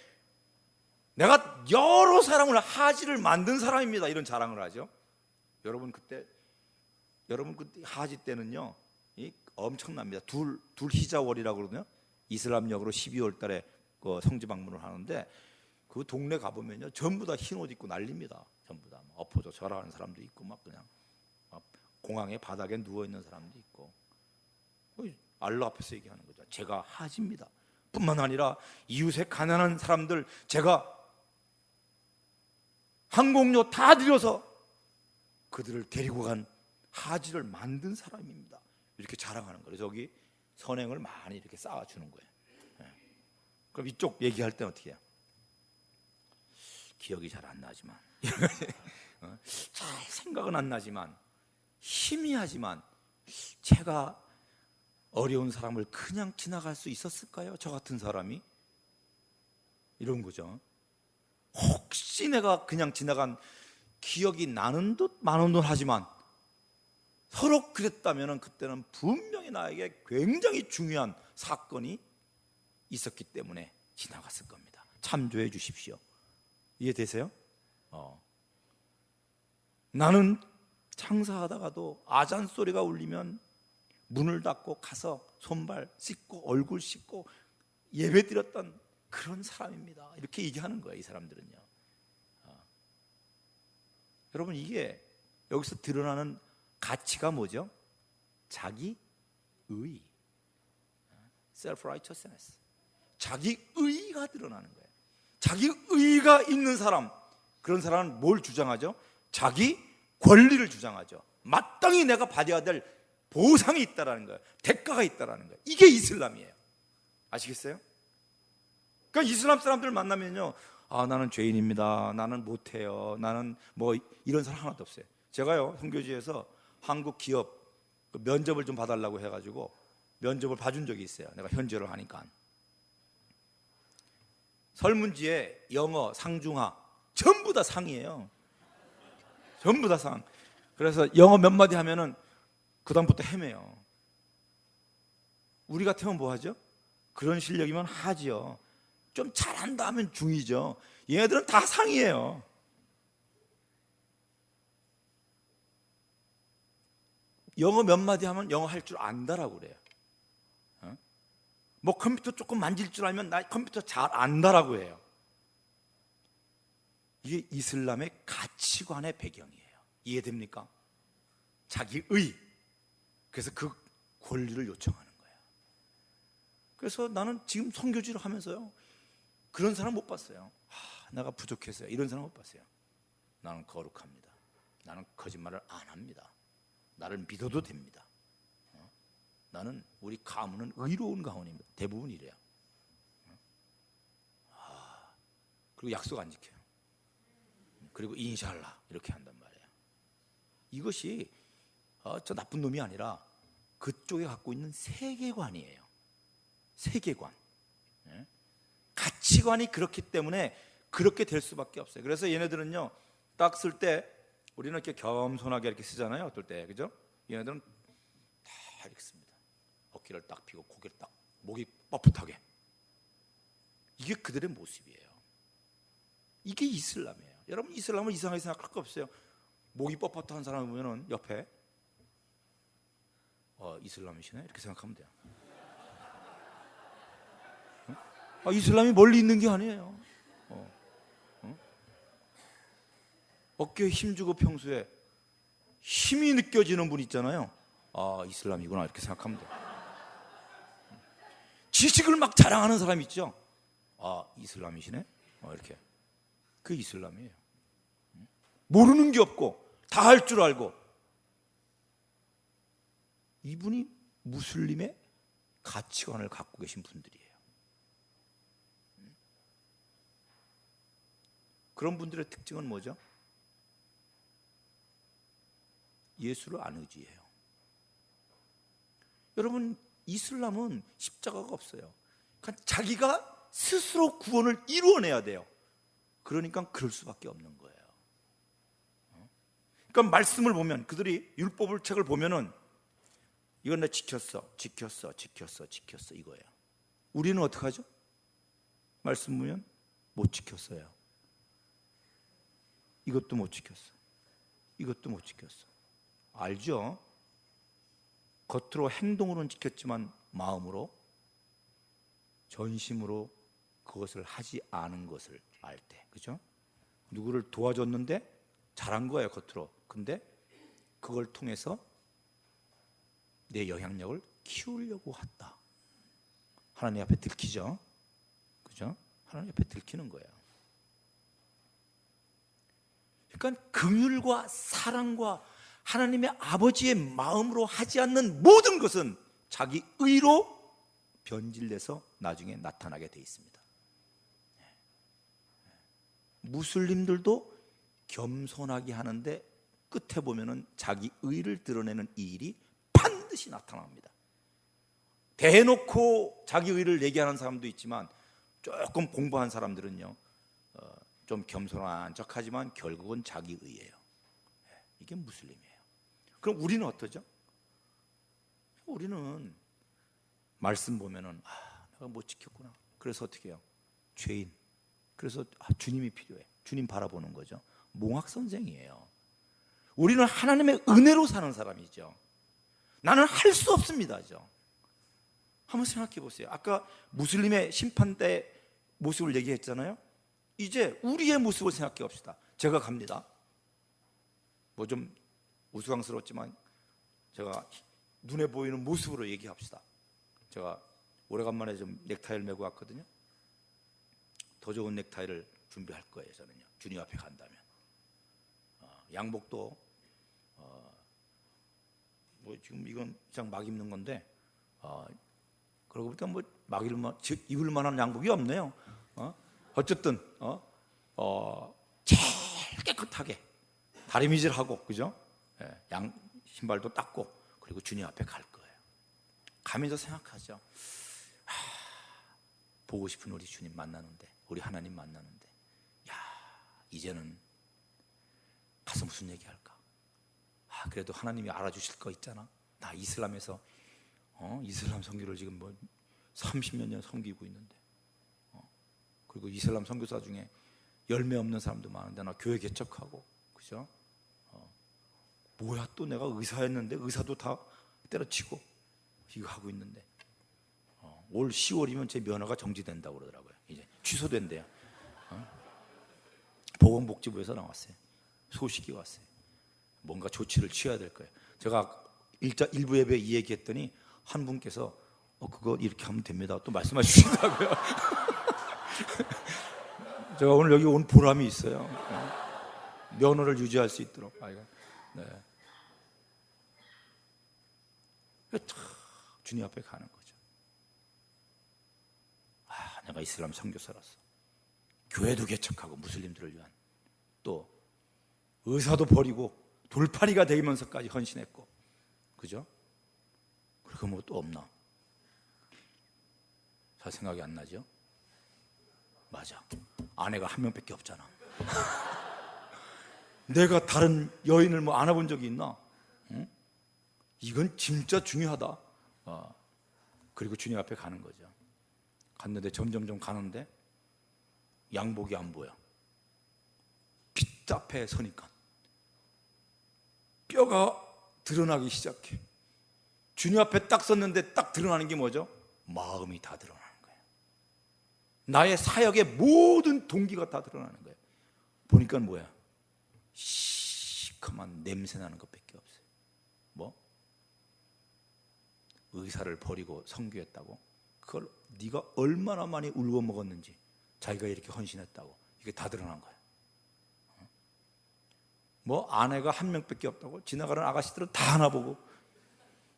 내가 여러 사람을 하지를 만든 사람입니다, 이런 자랑을 하죠. 여러분 그때 하지 때는요, 엄청납니다. 둘 히자월이라고 그러거든요. 이슬람력으로 12월 달에 그 성지 방문을 하는데 그 동네 가보면요, 전부 다 흰 옷 입고 난립니다. 전부 다 엎어져 절하는 사람도 있고, 막 그냥 공항에 바닥에 누워 있는 사람도 있고. 알라 앞에서 얘기하는 거죠. 제가 하지입니다. 뿐만 아니라 이웃의 가난한 사람들 제가 항공료 다 들여서 그들을 데리고 간 하지를 만든 사람입니다, 이렇게 자랑하는 거예요. 저기 선행을 많이 이렇게 쌓아주는 거예요. 그럼 이쪽 얘기할 때 어떻게 해요? 기억이 잘 안 나지만 잘 생각은 안 나지만 희미하지만 제가 어려운 사람을 그냥 지나갈 수 있었을까요? 저 같은 사람이? 이런 거죠. 혹시 내가 그냥 지나간 기억이 나는 듯 마는 듯 하지만 서로 그랬다면 그때는 분명히 나에게 굉장히 중요한 사건이 있었기 때문에 지나갔을 겁니다. 참조해 주십시오. 이해되세요? 나는 장사하다가도 아잔 소리가 울리면 문을 닫고 가서 손발 씻고 얼굴 씻고 예배 드렸던 그런 사람입니다, 이렇게 얘기하는 거예요, 이 사람들은요. 여러분, 이게 여기서 드러나는 가치가 뭐죠? 자기 의, self-righteousness. 자기 의가 드러나는 거예요. 자기 의가 있는 사람, 그런 사람은 뭘 주장하죠? 자기 권리를 주장하죠. 마땅히 내가 받아야 될 보상이 있다라는 거예요. 대가가 있다라는 거예요. 이게 이슬람이에요. 아시겠어요? 그러니까 이슬람 사람들 만나면요, 나는 죄인입니다, 나는 못해요, 나는 뭐 이런 사람 하나도 없어요. 제가요 선교지에서 한국 기업 면접을 좀 봐달라고 해가지고 면접을 봐준 적이 있어요. 내가 현지어를 하니까. 설문지에 영어, 상중하 전부 다 상이에요. 전부 다 상. 그래서 영어 몇 마디 하면은 그 다음부터 헤매요. 우리 같으면 뭐 하죠? 그런 실력이면 하지요. 좀 잘한다 하면 중이죠. 얘네들은 다 상이에요. 영어 몇 마디 하면 영어 할 줄 안다라고 그래요. 뭐 컴퓨터 조금 만질 줄 알면 나 컴퓨터 잘 안다라고 해요. 이게 이슬람의 가치관의 배경이에요. 이해됩니까? 자기의. 그래서 그 권리를 요청하는 거예요. 그래서 나는 지금 선교지를 하면서요, 그런 사람 못 봤어요. 내가 부족했어요, 이런 사람 못 봤어요. 나는 거룩합니다. 나는 거짓말을 안 합니다. 나를 믿어도 됩니다. 나는 우리 가문은 의로운 가문입니다. 대부분 이래요. 그리고 약속 안 지켜요. 그리고 인샬라 이렇게 한단 말이에요. 이것이 저 나쁜 놈이 아니라 그쪽에 갖고 있는 세계관이에요. 세계관. 가치관이 그렇기 때문에 그렇게 될 수밖에 없어요. 그래서 얘네들은요, 딱 쓸 때 우리는 이렇게 겸손하게 이렇게 쓰잖아요. 어떨 때, 그죠? 얘네들은 다 이렇게 씁니다. 어깨를 딱 펴고 고개를 딱, 목이 뻣뻣하게. 이게 그들의 모습이에요. 이게 이슬람이에요. 여러분, 이슬람을 이상하게 생각할 거 없어요. 목이 뻣뻣한 사람 보면은 옆에 이슬람이시네 이렇게 생각하면 돼요. 이슬람이 멀리 있는 게 아니에요. 어깨에 힘주고 평소에 힘이 느껴지는 분 있잖아요. 이슬람이구나 이렇게 생각하면 돼요. 지식을 막 자랑하는 사람 있죠. 이슬람이시네 이렇게. 그 이슬람이에요. 모르는 게 없고 다 할 줄 알고. 이분이 무슬림의 가치관을 갖고 계신 분들이에요. 그런 분들의 특징은 뭐죠? 예수를 안 의지해요. 여러분, 이슬람은 십자가가 없어요. 그러니까 자기가 스스로 구원을 이루어내야 돼요. 그러니까 그럴 수밖에 없는 거예요. 그러니까 말씀을 보면, 그들이 율법을 책을 보면은 이건 내가 지켰어 이거예요. 우리는 어떻게 하죠? 말씀 보면 못 지켰어요. 이것도 못 지켰어. 이것도 못 지켰어. 알죠? 겉으로 행동으로는 지켰지만 마음으로, 전심으로 그것을 하지 않은 것을 알 때, 그죠? 누구를 도와줬는데 잘한 거예요, 겉으로. 근데 그걸 통해서 내 영향력을 키우려고 했다. 하나님 앞에 들키죠? 그죠? 하나님 앞에 들키는 거예요. 그러니까 긍휼과 사랑과 하나님의 아버지의 마음으로 하지 않는 모든 것은 자기 의로 변질돼서 나중에 나타나게 돼 있습니다. 무슬림들도 겸손하게 하는데 끝에 보면은 자기 의를 드러내는 이 일이 반드시 나타납니다. 대놓고 자기 의를 얘기하는 사람도 있지만 조금 공부한 사람들은요, 좀 겸손한 척하지만 결국은 자기 의예요. 이게 무슬림이에요. 그럼 우리는 어떠죠? 우리는 말씀 보면은 내가 못 지켰구나. 그래서 어떻게 해요? 죄인. 그래서 주님이 필요해. 주님 바라보는 거죠. 몽학선생이에요. 우리는 하나님의 은혜로 사는 사람이죠. 나는 할 수 없습니다죠. 한번 생각해 보세요. 아까 무슬림의 심판대 모습을 얘기했잖아요. 이제 우리의 모습을 생각해 봅시다. 제가 갑니다. 뭐 좀 우스꽝스럽지만 제가 눈에 보이는 모습으로 얘기합시다. 제가 오래간만에 좀 넥타이를 메고 왔거든요. 더 좋은 넥타이를 준비할 거예요. 저는요, 주님 앞에 간다면. 양복도 뭐 지금 이건 그냥 막 입는 건데, 그러고 보니까 뭐 막 입을 만한 양복이 없네요. 어쨌든 제일 깨끗하게 다리미질하고, 그죠? 양 신발도 닦고, 그리고 주님 앞에 갈 거예요. 가면서 생각하죠. 보고 싶은 우리 주님 만나는데, 우리 하나님 만나는데, 야, 이제는 가서 무슨 얘기할까? 그래도 하나님이 알아주실 거 있잖아. 나 이슬람에서 이슬람 선교를 지금 뭐 30몇 년 섬기고 있는데, 그리고 이슬람 선교사 중에 열매 없는 사람도 많은데 나 교회 개척하고, 그죠? 뭐야, 또 내가 의사였는데 의사도 다 때려치고 이거 하고 있는데, 올 10월이면 제 면허가 정지된다고 그러더라고요. 이제 취소된대요. 보건복지부에서 나왔어요. 소식이 왔어요. 뭔가 조치를 취해야 될 거예요. 제가 일부 예배 이 얘기했더니 한 분께서 그거 이렇게 하면 됩니다, 또 말씀해 주시더라고요. 제가 오늘 여기 온 보람이 있어요. 면허를 유지할 수 있도록. 네. 주님 앞에 가는 거죠. 내가 이슬람 선교사로서 교회도 개척하고 무슬림들을 위한, 또 의사도 버리고 돌팔이가 되면서까지 헌신했고, 그죠? 그리고 뭐 또 없나? 잘 생각이 안 나죠? 맞아, 아내가 한 명밖에 없잖아. 내가 다른 여인을 뭐 안아본 적이 있나? 응? 이건 진짜 중요하다. 그리고 주님 앞에 가는 거죠. 갔는데 점점점 가는데 양복이 안 보여. 빛 앞에 서니까 뼈가 드러나기 시작해. 주님 앞에 딱 섰는데 딱 드러나는 게 뭐죠? 마음이 다 드러나는 거예요. 나의 사역의 모든 동기가 다 드러나는 거예요. 보니까 뭐야? 시커먼 냄새 나는 것밖에 없어요. 뭐? 의사를 버리고 선교했다고? 그걸 네가 얼마나 많이 울고 먹었는지, 자기가 이렇게 헌신했다고, 이게 다 드러난 거야. 뭐 아내가 한 명밖에 없다고? 지나가는 아가씨들은 다 하나 보고,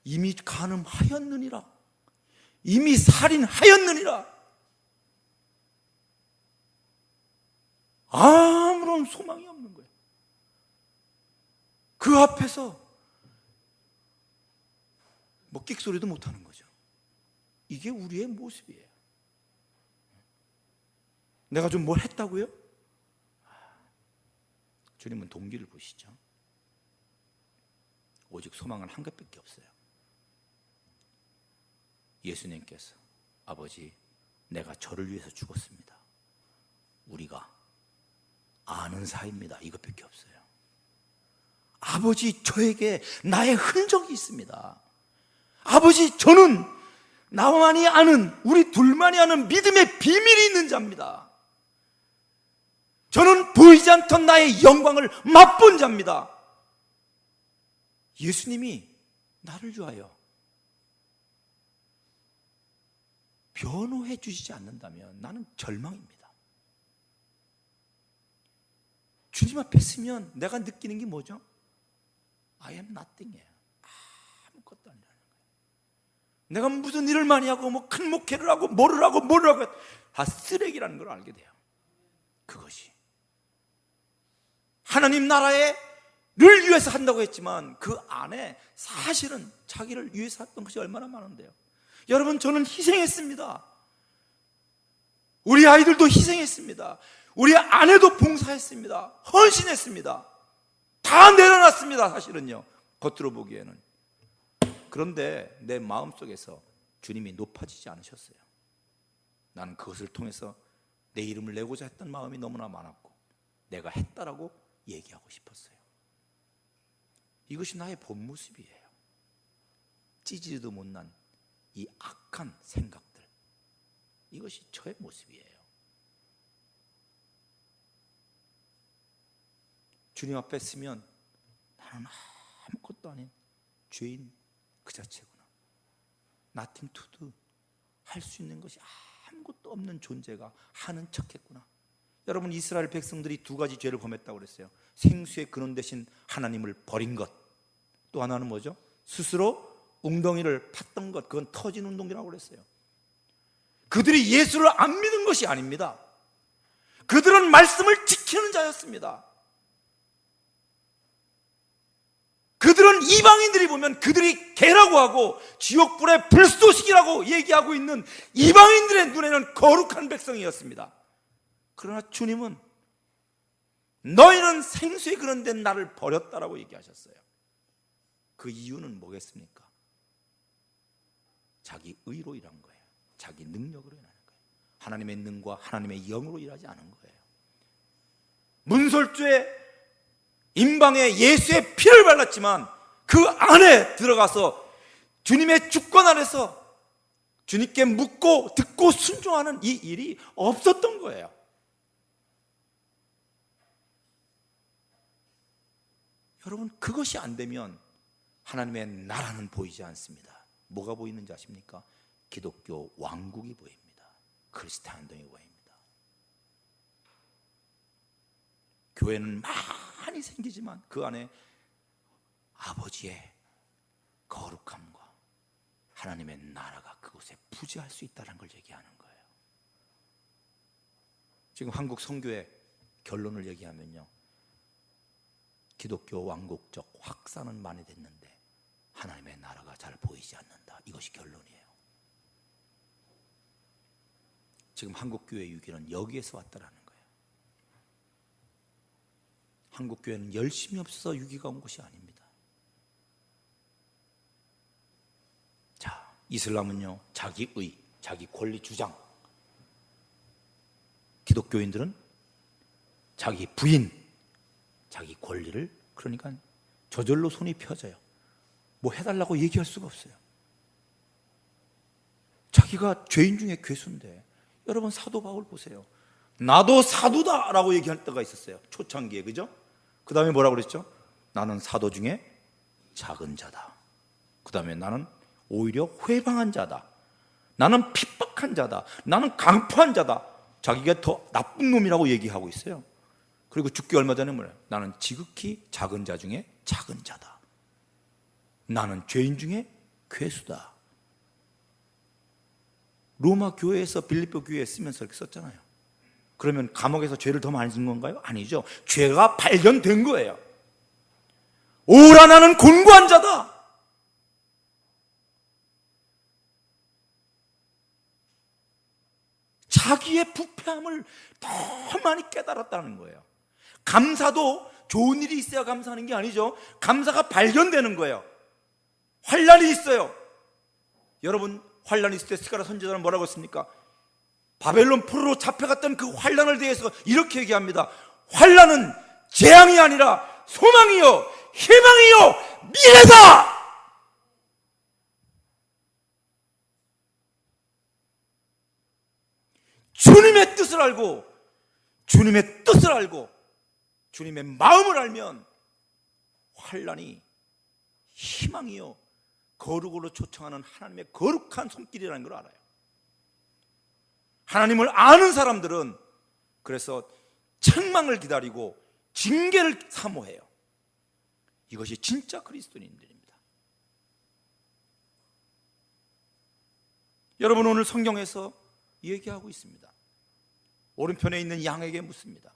이미 간음하였느니라, 이미 살인하였느니라. 아무런 소망이 없는 거예요. 그 앞에서 뭐 끽소리도 못하는 거죠. 이게 우리의 모습이에요. 내가 좀 뭘 했다고요? 주님은 동기를 보시죠. 오직 소망은 한 것밖에 없어요. 예수님께서 아버지, 내가 저를 위해서 죽었습니다. 우리가 아는 사이입니다. 이것밖에 없어요. 아버지, 저에게 나의 흔적이 있습니다. 아버지, 저는 나만이 아는, 우리 둘만이 아는 믿음의 비밀이 있는 자입니다. 저는 보이지 않던 나의 영광을 맛본 자입니다. 예수님이 나를 위하여 변호해 주시지 않는다면 나는 절망입니다. 주님 앞에 서면 내가 느끼는 게 뭐죠? I am nothing이에요. 아무것도 아니라는 거예요. 내가 무슨 일을 많이 하고 뭐 큰 목회를 하고 뭐를 하고 다 쓰레기라는 걸 알게 돼요. 그것이 하나님 나라를 위해서 한다고 했지만 그 안에 사실은 자기를 위해서 했던 것이 얼마나 많은데요. 여러분, 저는 희생했습니다. 우리 아이들도 희생했습니다. 우리 아내도 봉사했습니다. 헌신했습니다. 다 내려놨습니다. 사실은요, 겉으로 보기에는. 그런데 내 마음속에서 주님이 높아지지 않으셨어요. 나는 그것을 통해서 내 이름을 내고자 했던 마음이 너무나 많았고, 내가 했다라고 얘기하고 싶었어요. 이것이 나의 본 모습이에요. 찌지도 못난 이 악한 생각들, 이것이 저의 모습이에요. 주님 앞에 서면 나는 아무것도 아닌 죄인 그 자체구나. Nothing to do, 할 수 있는 것이 아무것도 없는 존재가 하는 척했구나. 여러분, 이스라엘 백성들이 두 가지 죄를 범했다고 그랬어요. 생수의 근원 대신 하나님을 버린 것, 또 하나는 뭐죠? 스스로 웅덩이를 팠던 것, 그건 터진 운동이라고 그랬어요. 그들이 예수를 안 믿은 것이 아닙니다. 그들은 말씀을 지키는 자였습니다. 그들은 이방인들이 보면 그들이 개라고 하고 지옥불의 불쏘시기라고 얘기하고 있는 이방인들의 눈에는 거룩한 백성이었습니다. 그러나 주님은 너희는 생수에 그런데 나를 버렸다라고 얘기하셨어요. 그 이유는 뭐겠습니까? 자기 의로 일한 거예요. 자기 능력으로 일하는 거예요. 하나님의 능과 하나님의 영으로 일하지 않은 거예요. 문설주에 임방에 예수의 피를 발랐지만 그 안에 들어가서 주님의 주권 안에서 주님께 묻고 듣고 순종하는 이 일이 없었던 거예요. 여러분, 그것이 안 되면 하나님의 나라는 보이지 않습니다. 뭐가 보이는지 아십니까? 기독교 왕국이 보입니다. 그리스도인동이 보입니다. 교회는 많이 생기지만 그 안에 아버지의 거룩함과 하나님의 나라가 그곳에 부재할 수 있다는 걸 얘기하는 거예요. 지금 한국 선교의 결론을 얘기하면요, 기독교 왕국적 확산은 많이 됐는데 하나님의 나라가 잘 보이지 않는다. 이것이 결론이에요. 지금 한국교회의 위기는 여기에서 왔다라는 거예요. 한국교회는 열심히 없어서 위기가 온 것이 아닙니다. 자, 이슬람은요, 자기의, 자기 권리 주장. 기독교인들은 자기 부인, 자기 권리를, 그러니까 저절로 손이 펴져요. 뭐 해달라고 얘기할 수가 없어요. 자기가 죄인 중에 괴수인데, 여러분 사도 바울 보세요. 나도 사도다 라고 얘기할 때가 있었어요. 초창기에, 그죠? 그 다음에 뭐라고 그랬죠? 나는 사도 중에 작은 자다. 그 다음에 나는 오히려 회방한 자다. 나는 핍박한 자다. 나는 강포한 자다. 자기가 더 나쁜 놈이라고 얘기하고 있어요. 그리고 죽기 얼마 전에 뭐래요? 나는 지극히 작은 자 중에 작은 자다. 나는 죄인 중에 괴수다. 로마 교회에서 빌립보 교회에 쓰면서 이렇게 썼잖아요. 그러면 감옥에서 죄를 더 많이 진 건가요? 아니죠. 죄가 발견된 거예요. 오라 나는 곤고한 자다. 자기의 부패함을 더 많이 깨달았다는 거예요. 감사도 좋은 일이 있어야 감사하는 게 아니죠. 감사가 발견되는 거예요. 환난이 있어요. 여러분, 환난이 있을 때 스가랴 선지자는 뭐라고 했습니까? 바벨론 포로로 잡혀갔던 그 환난을 대해서 이렇게 얘기합니다. 환난은 재앙이 아니라 소망이요, 희망이요, 미래다. 주님의 뜻을 알고, 주님의 뜻을 알고, 주님의 마음을 알면 환난이 희망이요, 거룩으로 초청하는 하나님의 거룩한 손길이라는 걸 알아요. 하나님을 아는 사람들은 그래서 책망을 기다리고 징계를 사모해요. 이것이 진짜 그리스도인들입니다. 여러분, 오늘 성경에서 얘기하고 있습니다. 오른편에 있는 양에게 묻습니다.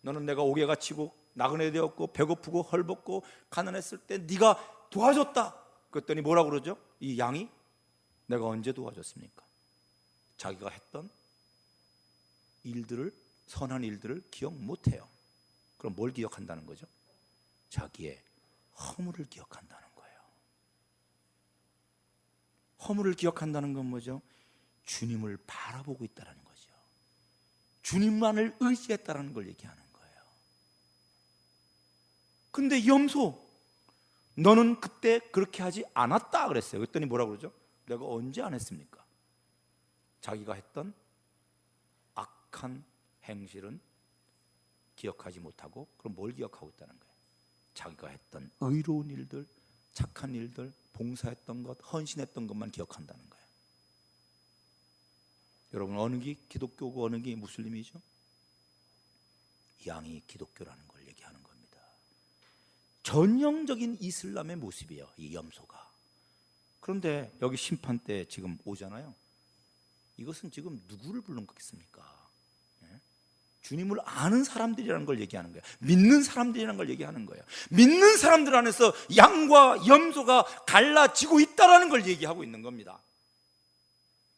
너는 내가 옥에 갇히고 나그네 되었고 배고프고 헐벗고 가난했을 때 네가 도와줬다. 그랬더니 뭐라고 그러죠? 이 양이 내가 언제 도와줬습니까? 자기가 했던 일들을, 선한 일들을 기억 못해요. 그럼 뭘 기억한다는 거죠? 자기의 허물을 기억한다는 거예요. 허물을 기억한다는 건 뭐죠? 주님을 바라보고 있다는 거죠. 주님만을 의지했다는 걸 얘기하는 거예요. 근데 염소, 너는 그때 그렇게 하지 않았다 그랬어요. 그랬더니 뭐라고 그러죠? 내가 언제 안 했습니까? 자기가 했던 악한 행실은 기억하지 못하고, 그럼 뭘 기억하고 있다는 거예요? 자기가 했던 의로운 일들, 착한 일들, 봉사했던 것, 헌신했던 것만 기억한다는 거예요. 여러분, 어느 게 기독교고 어느 게 무슬림이죠? 양이 기독교라는 걸 얘기하는 겁니다. 전형적인 이슬람의 모습이에요, 이 염소가. 그런데 여기 심판 때 지금 오잖아요. 이것은 지금 누구를 부른 거겠습니까? 주님을 아는 사람들이라는 걸 얘기하는 거예요. 믿는 사람들이라는 걸 얘기하는 거예요. 믿는 사람들 안에서 양과 염소가 갈라지고 있다는 걸 얘기하고 있는 겁니다.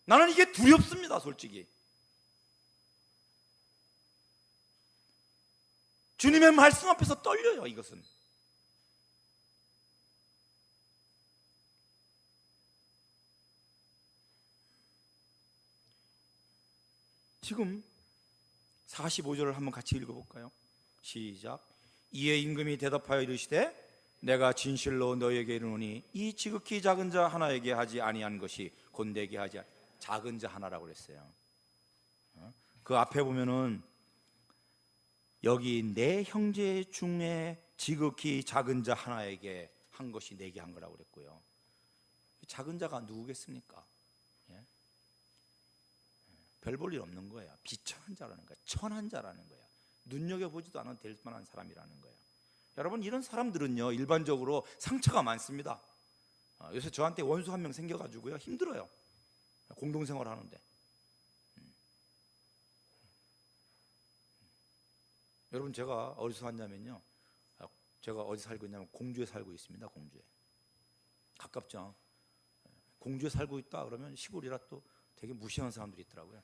나는 이게 두렵습니다, 솔직히. 주님의 말씀 앞에서 떨려요, 이것은. 지금 45절을 한번 같이 읽어볼까요? 시작. 이에 임금이 대답하여 이르시되 내가 진실로 너에게 이르노니 이 지극히 작은 자 하나에게 하지 아니한 것이 곧 내게 하지 작은 자 하나라고 그랬어요. 그 앞에 보면은 여기 내 형제 중에 지극히 작은 자 하나에게 한 것이 내게 한 거라고 그랬고요. 작은 자가 누구겠습니까? 별 볼 일 없는 거예요. 비천한 자라는 거예요. 천한 자라는 거예요. 눈여겨보지도 않아도 될 만한 사람이라는 거예요. 여러분, 이런 사람들은요 일반적으로 상처가 많습니다. 요새 저한테 원수 한 명 생겨가지고요 힘들어요. 공동생활 하는데. 여러분, 제가 어디서 왔냐면요, 제가 어디 살고 있냐면 공주에 살고 있습니다. 공주에. 가깝죠. 공주에 살고 있다 그러면 시골이라 또 되게 무시하는 사람들이 있더라고요.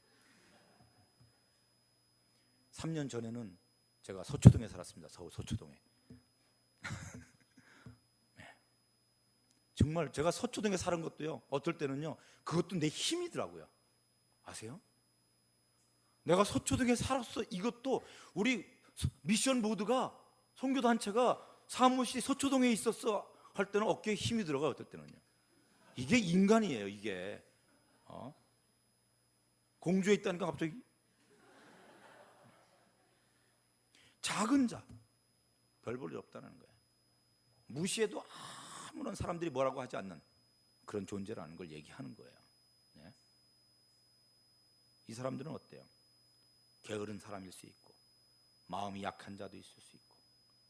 3년 전에는 제가 서초동에 살았습니다. 서울 서초동에. 네. 정말 제가 서초동에 사는 것도요, 어떨 때는요 그것도 내 힘이더라고요. 아세요? 내가 서초동에 살았어, 이것도 우리 미션 보드가 선교단체가 사무실이 서초동에 있었어 할 때는 어깨에 힘이 들어가요. 어떨 때는요. 이게 인간이에요. 이게 공주에 있다니까 갑자기. 작은 자, 별 볼 일 없다는 거예요. 무시해도 아무런 사람들이 뭐라고 하지 않는 그런 존재라는 걸 얘기하는 거예요. 네? 이 사람들은 어때요? 게으른 사람일 수 있고, 마음이 약한 자도 있을 수 있고,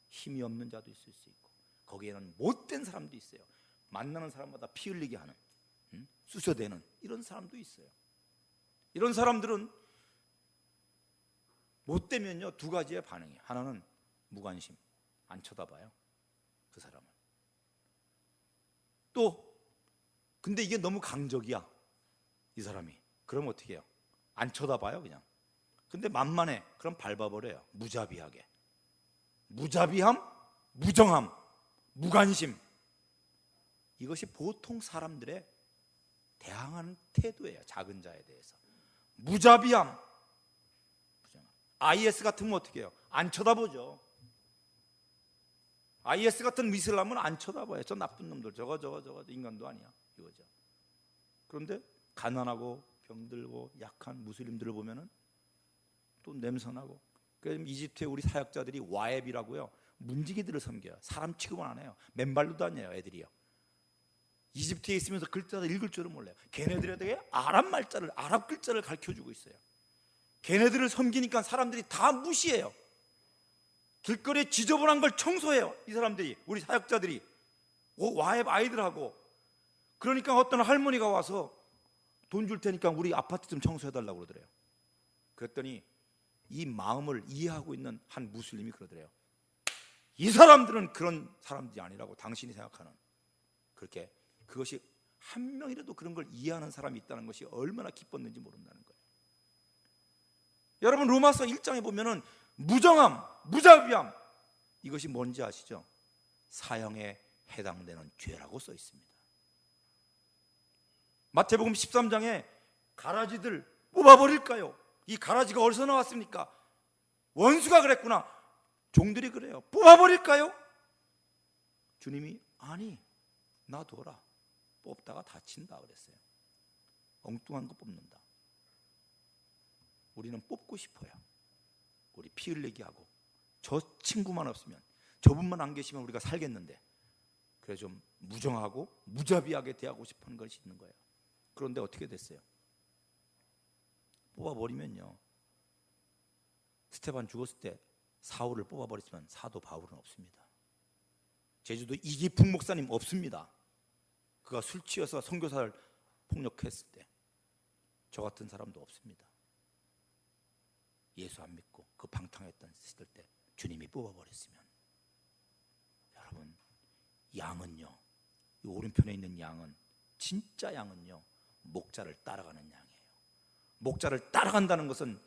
힘이 없는 자도 있을 수 있고, 거기에는 못된 사람도 있어요. 만나는 사람마다 피 흘리게 하는, 쑤셔대는 이런 사람도 있어요. 이런 사람들은 못되면요 두 가지의 반응이에요. 하나는 무관심, 안 쳐다봐요, 그 사람을. 또 근데 이게 너무 강적이야, 이 사람이. 그럼 어떻게 해요? 안 쳐다봐요, 그냥. 근데 만만해, 그럼 밟아버려요. 무자비하게. 무자비함, 무정함, 무관심, 이것이 보통 사람들의 대항하는 태도예요. 작은 자에 대해서. 무자비함, IS 같으면 어떻게 해요? 안 쳐다보죠. IS 같은 이슬람은 안 쳐다봐요. 저 나쁜 놈들, 저거 인간도 아니야, 이거죠. 그런데 가난하고 병들고 약한 무슬림들을 보면은 또 냄새나고. 그래서 이집트에 우리 사역자들이 와앱이라고요, 문지기들을 섬겨요. 사람 취급은 안 해요. 맨발로 다녀요, 애들이요. 이집트에 있으면서 글자를 읽을 줄은 몰라요. 걔네들에게 아랍 글자를 가르쳐주고 있어요. 걔네들을 섬기니까 사람들이 다 무시해요. 길거리에 지저분한 걸 청소해요, 이 사람들이, 우리 사역자들이. 와입 아이들하고. 그러니까 어떤 할머니가 와서 돈 줄 테니까 우리 아파트 좀 청소해달라고 그러더래요. 그랬더니 이 마음을 이해하고 있는 한 무슬림이 그러더래요. 이 사람들은 그런 사람들이 아니라고, 당신이 생각하는. 그렇게 그것이 한 명이라도 그런 걸 이해하는 사람이 있다는 것이 얼마나 기뻤는지 모른다는 거예요. 여러분, 로마서 1장에 보면은 무정함, 무자비함, 이것이 뭔지 아시죠? 사형에 해당되는 죄라고 써 있습니다. 마태복음 13장에 가라지들 뽑아버릴까요? 이 가라지가 어디서 나왔습니까? 원수가 그랬구나. 종들이 그래요. 뽑아버릴까요? 주님이 아니, 놔둬라. 뽑다가 다친다 그랬어요. 엉뚱한 거 뽑는다. 우리는 뽑고 싶어요. 우리 피 흘리게 하고, 저 친구만 없으면, 저분만 안 계시면 우리가 살겠는데, 그래 좀 무정하고 무자비하게 대하고 싶은 것이 있는 거예요. 그런데 어떻게 됐어요? 뽑아버리면요, 스테반 죽었을 때 사울을 뽑아버렸지만 사도 바울은 없습니다. 제주도 이기풍 목사님 없습니다. 그가 술 취해서 선교사를 폭력했을 때 저 같은 사람도 없습니다. 예수 안 믿고 그 방탕했던 시절 때 주님이 뽑아버렸으면, 여러분, 양은요, 이 오른편에 있는 양은, 진짜 양은요, 목자를 따라가는 양이에요. 목자를 따라간다는 것은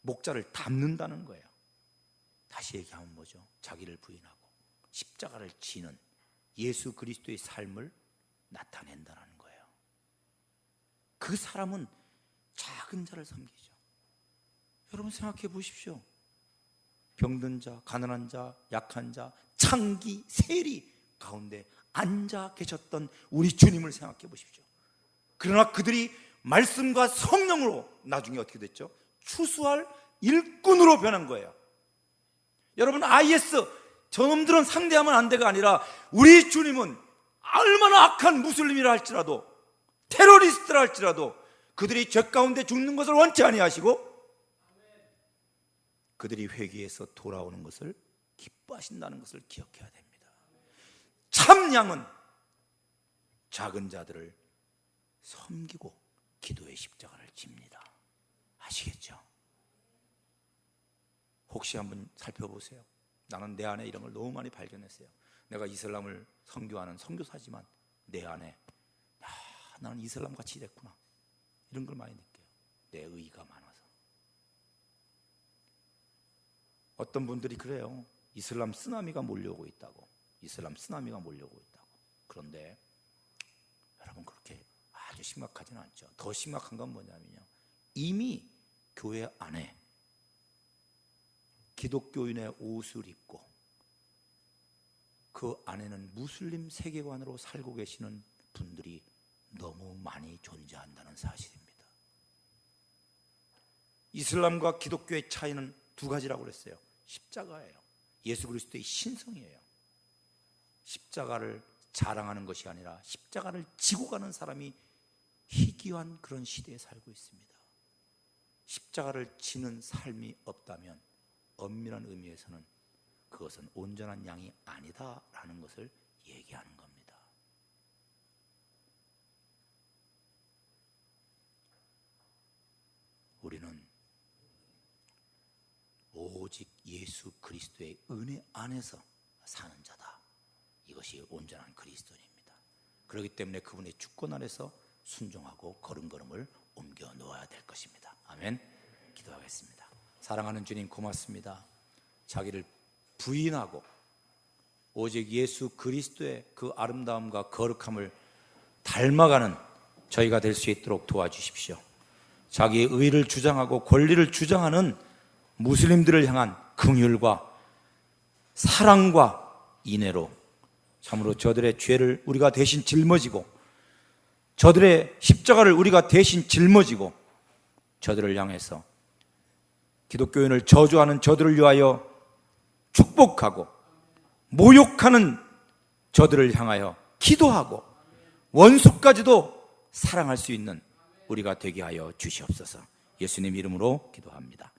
목자를 닮는다는 거예요. 다시 얘기하면 뭐죠? 자기를 부인하고 십자가를 지는 예수 그리스도의 삶을 나타낸다는 거예요. 그 사람은 작은 자를 섬기죠. 여러분 생각해 보십시오. 병든 자, 가난한 자, 약한 자, 창기, 세리 가운데 앉아 계셨던 우리 주님을 생각해 보십시오. 그러나 그들이 말씀과 성령으로 나중에 어떻게 됐죠? 추수할 일꾼으로 변한 거예요. 여러분, IS 저놈들은 상대하면 안 돼가 아니라 우리 주님은 얼마나 악한 무슬림이라 할지라도, 테러리스트라 할지라도 그들이 죄 가운데 죽는 것을 원치 아니하시고 그들이 회개해서 돌아오는 것을 기뻐하신다는 것을 기억해야 됩니다. 참 양은 작은 자들을 섬기고 기도의 십자가를 집니다. 아시겠죠? 혹시 한번 살펴보세요. 나는 내 안에 이런 걸 너무 많이 발견했어요. 내가 이슬람을 선교하는 선교사지만 내 안에 나는 이슬람 같이 됐구나, 이런 걸 많이 느껴요. 내 의의가 많아서. 어떤 분들이 그래요. 이슬람 쓰나미가 몰려오고 있다고. 이슬람 쓰나미가 몰려오고 있다고. 그런데 여러분, 그렇게 아주 심각하지는 않죠. 더 심각한 건 뭐냐면요, 이미 교회 안에 기독교인의 옷을 입고 그 안에는 무슬림 세계관으로 살고 계시는 분들이 너무 많이 존재한다는 사실입니다. 이슬람과 기독교의 차이는 두 가지라고 그랬어요. 십자가예요. 예수 그리스도의 신성이에요. 십자가를 자랑하는 것이 아니라 십자가를 지고 가는 사람이 희귀한 그런 시대에 살고 있습니다. 십자가를 지는 삶이 없다면 엄밀한 의미에서는 그것은 온전한 양이 아니다라는 것을 얘기하는 겁니다. 우리는 오직 예수 그리스도의 은혜 안에서 사는 자다. 이것이 온전한 그리스도인입니다. 그렇기 때문에 그분의 주권 아래서 순종하고 걸음걸음을 옮겨 놓아야 될 것입니다. 아멘. 기도하겠습니다. 사랑하는 주님, 고맙습니다. 자기를 부인하고 오직 예수 그리스도의 그 아름다움과 거룩함을 닮아가는 저희가 될 수 있도록 도와주십시오. 자기의 의를 주장하고 권리를 주장하는 무슬림들을 향한 긍휼과 사랑과 인애로 참으로 저들의 죄를 우리가 대신 짊어지고, 저들의 십자가를 우리가 대신 짊어지고, 저들을 향해서 기독교인을 저주하는 저들을 위하여 축복하고, 모욕하는 저들을 향하여 기도하고, 원수까지도 사랑할 수 있는 우리가 되게 하여 주시옵소서. 예수님 이름으로 기도합니다.